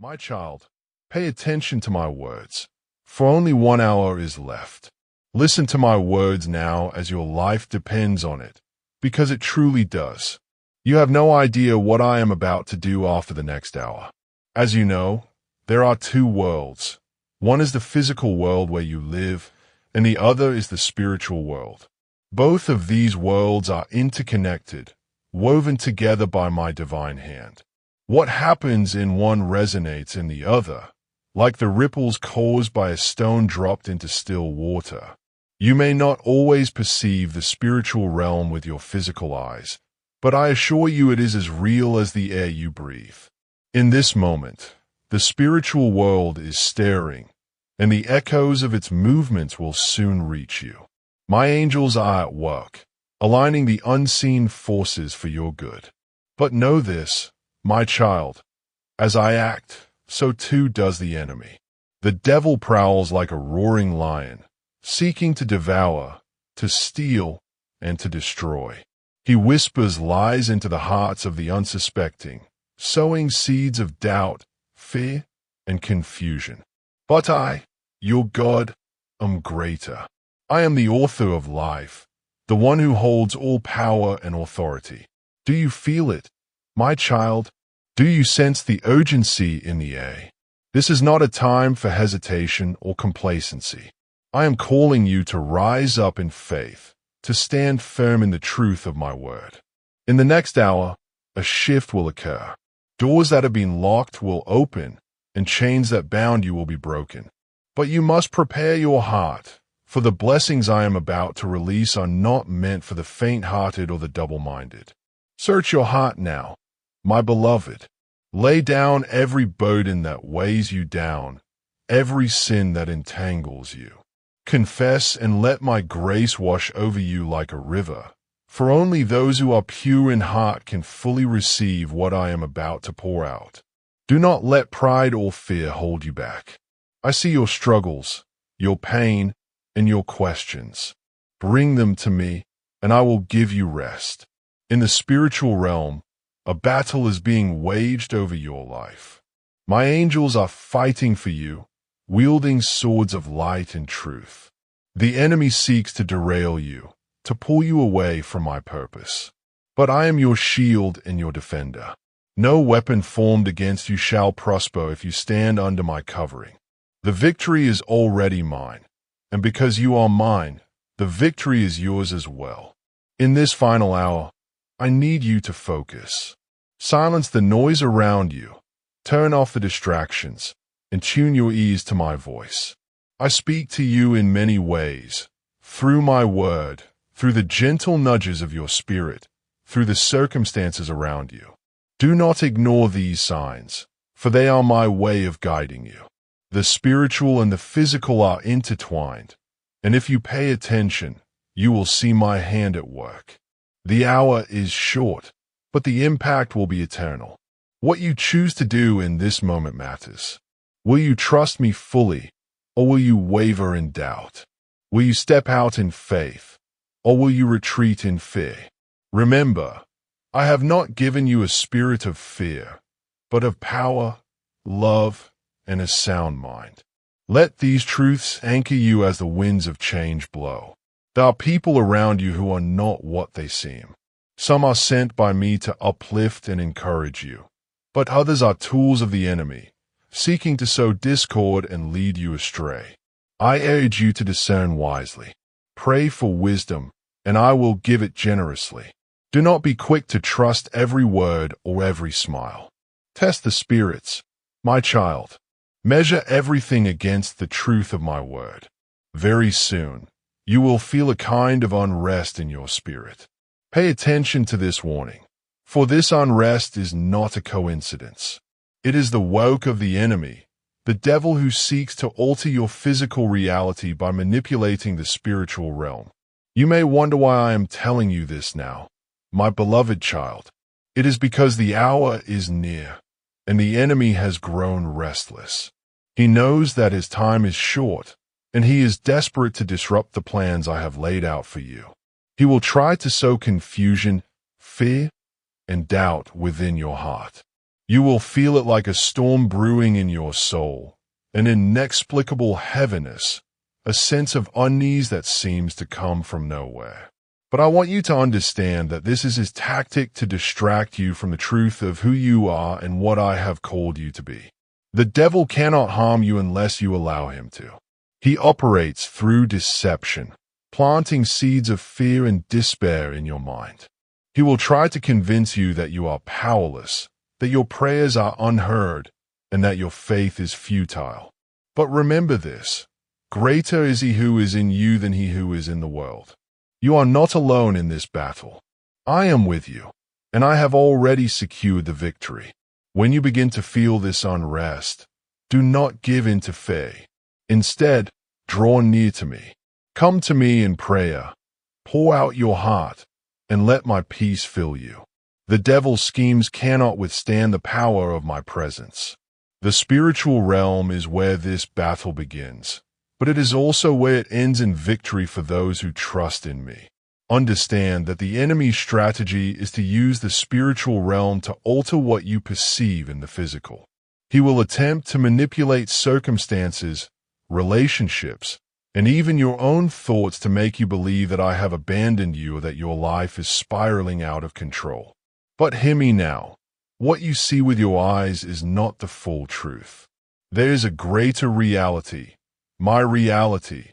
My child, pay attention to my words, for only 1 hour is left. Listen to my words now as your life depends on it, because it truly does. You have no idea what I am about to do after the next hour. As you know, there are two worlds. One is the physical world where you live, and the other is the spiritual world. Both of these worlds are interconnected, woven together by my divine hand. What happens in one resonates in the other, like the ripples caused by a stone dropped into still water. You may not always perceive the spiritual realm with your physical eyes, but I assure you it is as real as the air you breathe. In this moment, the spiritual world is stirring, and the echoes of its movements will soon reach you. My angels are at work, aligning the unseen forces for your good. But know this, my child, as I act, so too does the enemy. The devil prowls like a roaring lion, seeking to devour, to steal, and to destroy. He whispers lies into the hearts of the unsuspecting, sowing seeds of doubt, fear, and confusion. But I, your God, am greater. I am the author of life, the one who holds all power and authority. Do you feel it, my child? Do you sense the urgency in the air? This is not a time for hesitation or complacency. I am calling you to rise up in faith, to stand firm in the truth of my word. In the next hour, a shift will occur. Doors that have been locked will open, and chains that bound you will be broken. But you must prepare your heart, for the blessings I am about to release are not meant for the faint-hearted or the double-minded. Search your heart now, my beloved. Lay down every burden that weighs you down, every sin that entangles you. Confess and let my grace wash over you like a river, for only those who are pure in heart can fully receive what I am about to pour out. Do not let pride or fear hold you back. I see your struggles, your pain, and your questions. Bring them to me, and I will give you rest. In the spiritual realm, a battle is being waged over your life. My angels are fighting for you, wielding swords of light and truth. The enemy seeks to derail you, to pull you away from my purpose. But I am your shield and your defender. No weapon formed against you shall prosper if you stand under my covering. The victory is already mine, and because you are mine, the victory is yours as well. In this final hour, I need you to focus. Silence the noise around you, turn off the distractions, and tune your ears to my voice. I speak to you in many ways, through my word, through the gentle nudges of your spirit, through the circumstances around you. Do not ignore these signs, for they are my way of guiding you. The spiritual and the physical are intertwined, and if you pay attention, you will see my hand at work. The hour is short, but the impact will be eternal. What you choose to do in this moment matters. Will you trust me fully, or will you waver in doubt? Will you step out in faith, or will you retreat in fear? Remember, I have not given you a spirit of fear, but of power, love, and a sound mind. Let these truths anchor you as the winds of change blow. There are people around you who are not what they seem. Some are sent by me to uplift and encourage you, but others are tools of the enemy, seeking to sow discord and lead you astray. I urge you to discern wisely. Pray for wisdom, and I will give it generously. Do not be quick to trust every word or every smile. Test the spirits, my child. Measure everything against the truth of my word. Very soon, you will feel a kind of unrest in your spirit. Pay attention to this warning, for this unrest is not a coincidence. It is the work of the enemy, the devil who seeks to alter your physical reality by manipulating the spiritual realm. You may wonder why I am telling you this now, my beloved child. It is because the hour is near, and the enemy has grown restless. He knows that his time is short, and he is desperate to disrupt the plans I have laid out for you. He will try to sow confusion, fear, and doubt within your heart. You will feel it like a storm brewing in your soul, an inexplicable heaviness, a sense of unease that seems to come from nowhere. But I want you to understand that this is his tactic to distract you from the truth of who you are and what I have called you to be. The devil cannot harm you unless you allow him to. He operates through deception, planting seeds of fear and despair in your mind. He will try to convince you that you are powerless, that your prayers are unheard, and that your faith is futile. But remember this: greater is he who is in you than he who is in the world. You are not alone in this battle. I am with you, and I have already secured the victory. When you begin to feel this unrest, do not give in to fear. Instead, draw near to me. Come to me in prayer. Pour out your heart, and let my peace fill you. The devil's schemes cannot withstand the power of my presence. The spiritual realm is where this battle begins, but it is also where it ends in victory for those who trust in me. Understand that the enemy's strategy is to use the spiritual realm to alter what you perceive in the physical. He will attempt to manipulate circumstances, relationships, and even your own thoughts to make you believe that I have abandoned you or that your life is spiraling out of control. But hear me now. What you see with your eyes is not the full truth. There is a greater reality, my reality,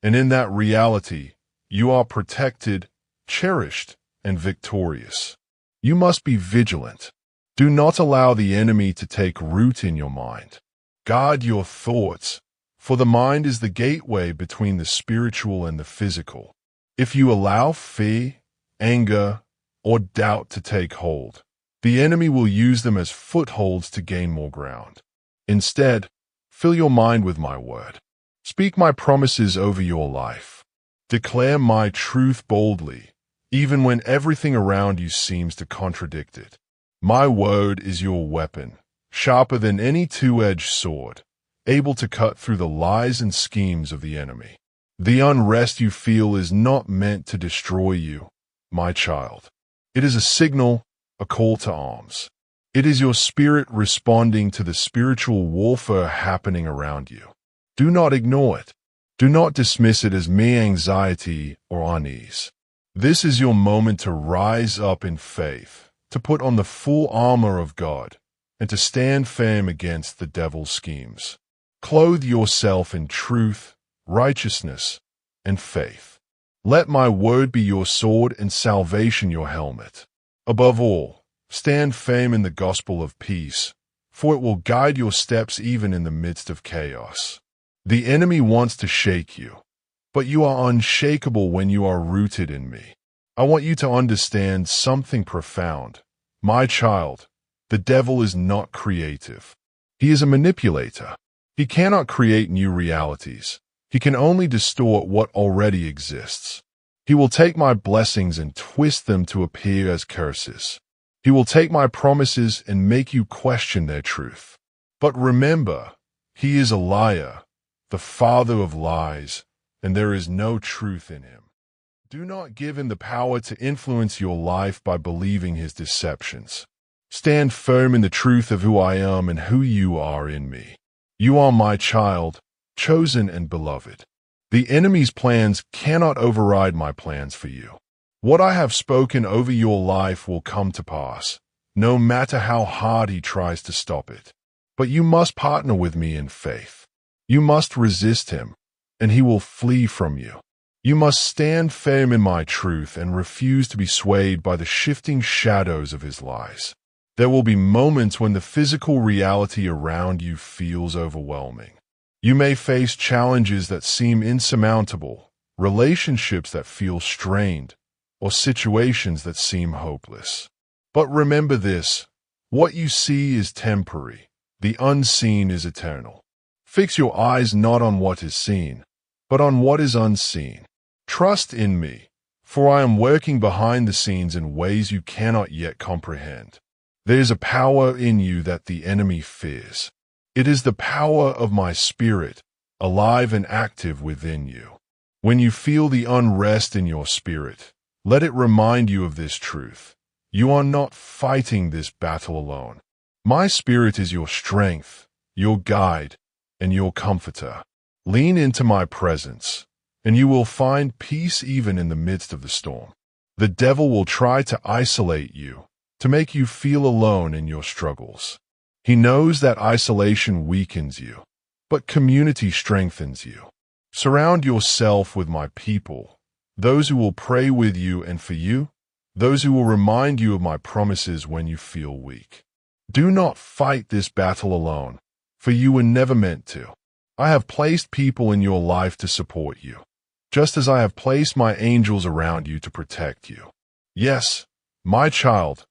and in that reality, you are protected, cherished, and victorious. You must be vigilant. Do not allow the enemy to take root in your mind. Guard your thoughts, for the mind is the gateway between the spiritual and the physical. If you allow fear, anger, or doubt to take hold, the enemy will use them as footholds to gain more ground. Instead, fill your mind with my word. Speak my promises over your life. Declare my truth boldly, even when everything around you seems to contradict it. My word is your weapon, sharper than any two-edged sword, able to cut through the lies and schemes of the enemy. The unrest you feel is not meant to destroy you, my child. It is a signal, a call to arms. It is your spirit responding to the spiritual warfare happening around you. Do not ignore it. Do not dismiss it as mere anxiety or unease. This is your moment to rise up in faith, to put on the full armor of God, and to stand firm against the devil's schemes. Clothe yourself in truth, righteousness, and faith. Let my word be your sword and salvation your helmet. Above all, stand firm in the gospel of peace, for it will guide your steps even in the midst of chaos. The enemy wants to shake you, but you are unshakable when you are rooted in me. I want you to understand something profound. My child, the devil is not creative. He is a manipulator. He cannot create new realities. He can only distort what already exists. He will take my blessings and twist them to appear as curses. He will take my promises and make you question their truth. But remember, he is a liar, the father of lies, and there is no truth in him. Do not give him the power to influence your life by believing his deceptions. Stand firm in the truth of who I am and who you are in me. You are my child, chosen and beloved. The enemy's plans cannot override my plans for you. What I have spoken over your life will come to pass, no matter how hard he tries to stop it. But you must partner with me in faith. You must resist him, and he will flee from you. You must stand firm in my truth and refuse to be swayed by the shifting shadows of his lies. There will be moments when the physical reality around you feels overwhelming. You may face challenges that seem insurmountable, relationships that feel strained, or situations that seem hopeless. But remember this: what you see is temporary, the unseen is eternal. Fix your eyes not on what is seen, but on what is unseen. Trust in me, for I am working behind the scenes in ways you cannot yet comprehend. There is a power in you that the enemy fears. It is the power of my spirit, alive and active within you. When you feel the unrest in your spirit, let it remind you of this truth. You are not fighting this battle alone. My Spirit is your strength, your guide, and your comforter. Lean into my presence, and you will find peace even in the midst of the storm. The devil will try to isolate you, to make you feel alone in your struggles. He knows that isolation weakens you, but community strengthens you. Surround yourself with my people, those who will pray with you and for you, those who will remind you of my promises when you feel weak. Do not fight this battle alone, for you were never meant to. I have placed people in your life to support you, just as I have placed my angels around you to protect you. Yes, my child,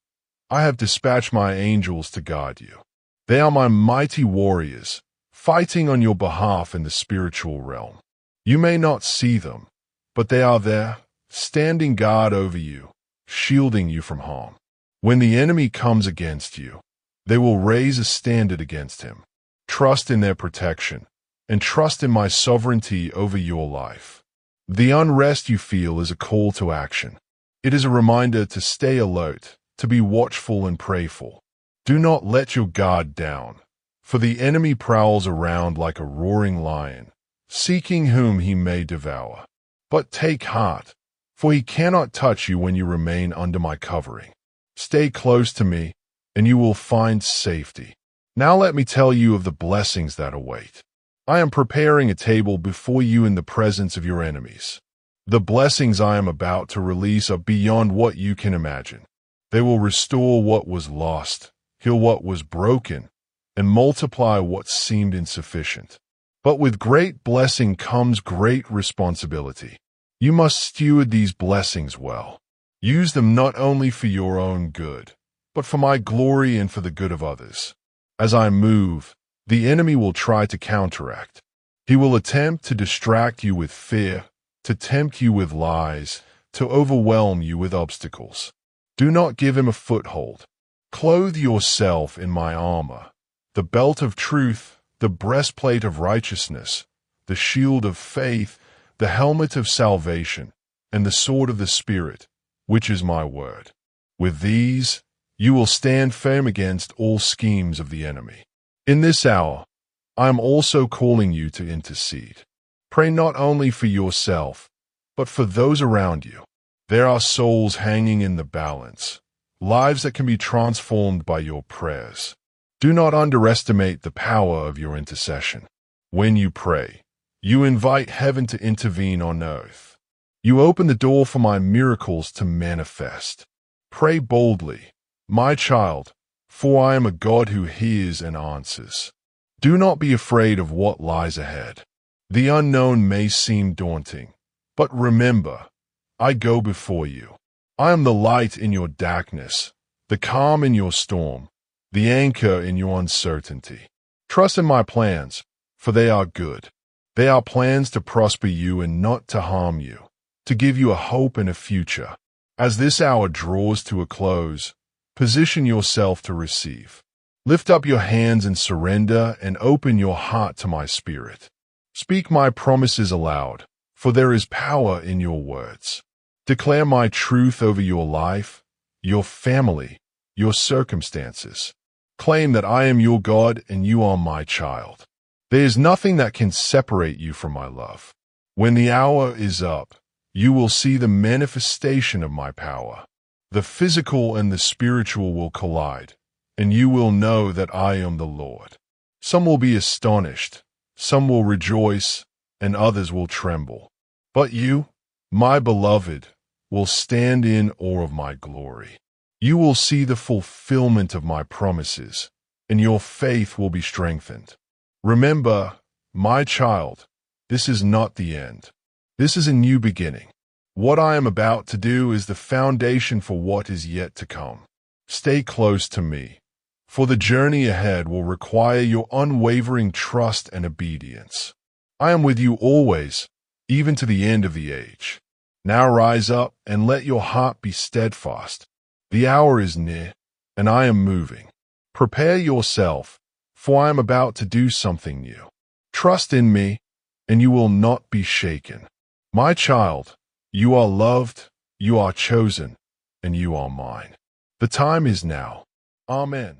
I have dispatched my angels to guard you. They are my mighty warriors, fighting on your behalf in the spiritual realm. You may not see them, but they are there, standing guard over you, shielding you from harm. When the enemy comes against you, they will raise a standard against him. Trust in their protection, and trust in my sovereignty over your life. The unrest you feel is a call to action. It is a reminder to stay alert, to be watchful and prayerful. Do not let your guard down, for the enemy prowls around like a roaring lion, seeking whom he may devour. But take heart, for he cannot touch you when you remain under my covering. Stay close to me, and you will find safety. Now let me tell you of the blessings that await. I am preparing a table before you in the presence of your enemies. The blessings I am about to release are beyond what you can imagine. They will restore what was lost, heal what was broken, and multiply what seemed insufficient. But with great blessing comes great responsibility. You must steward these blessings well. Use them not only for your own good, but for my glory and for the good of others. As I move, the enemy will try to counteract. He will attempt to distract you with fear, to tempt you with lies, to overwhelm you with obstacles. Do not give him a foothold. Clothe yourself in my armor, the belt of truth, the breastplate of righteousness, the shield of faith, the helmet of salvation, and the sword of the Spirit, which is my word. With these, you will stand firm against all schemes of the enemy. In this hour, I am also calling you to intercede. Pray not only for yourself, but for those around you. There are souls hanging in the balance, lives that can be transformed by your prayers. Do not underestimate the power of your intercession. When you pray, you invite heaven to intervene on earth. You open the door for my miracles to manifest. Pray boldly, my child, for I am a God who hears and answers. Do not be afraid of what lies ahead. The unknown may seem daunting, but remember, I go before you. I am the light in your darkness, the calm in your storm, the anchor in your uncertainty. Trust in my plans, for they are good. They are plans to prosper you and not to harm you, to give you a hope and a future. As this hour draws to a close, position yourself to receive. Lift up your hands in surrender and open your heart to my Spirit. Speak my promises aloud, for there is power in your words. Declare my truth over your life, your family, your circumstances. Claim that I am your God and you are my child. There is nothing that can separate you from my love. When the hour is up, you will see the manifestation of my power. The physical and the spiritual will collide, and you will know that I am the Lord. Some will be astonished, some will rejoice, and others will tremble. But you, my beloved, will stand in awe of my glory. You will see the fulfillment of my promises, and your faith will be strengthened. Remember, my child, this is not the end. This is a new beginning. What I am about to do is the foundation for what is yet to come. Stay close to me, for the journey ahead will require your unwavering trust and obedience. I am with you always, even to the end of the age. Now rise up and let your heart be steadfast. The hour is near, and I am moving. Prepare yourself, for I am about to do something new. Trust in me, and you will not be shaken. My child, you are loved, you are chosen, and you are mine. The time is now. Amen.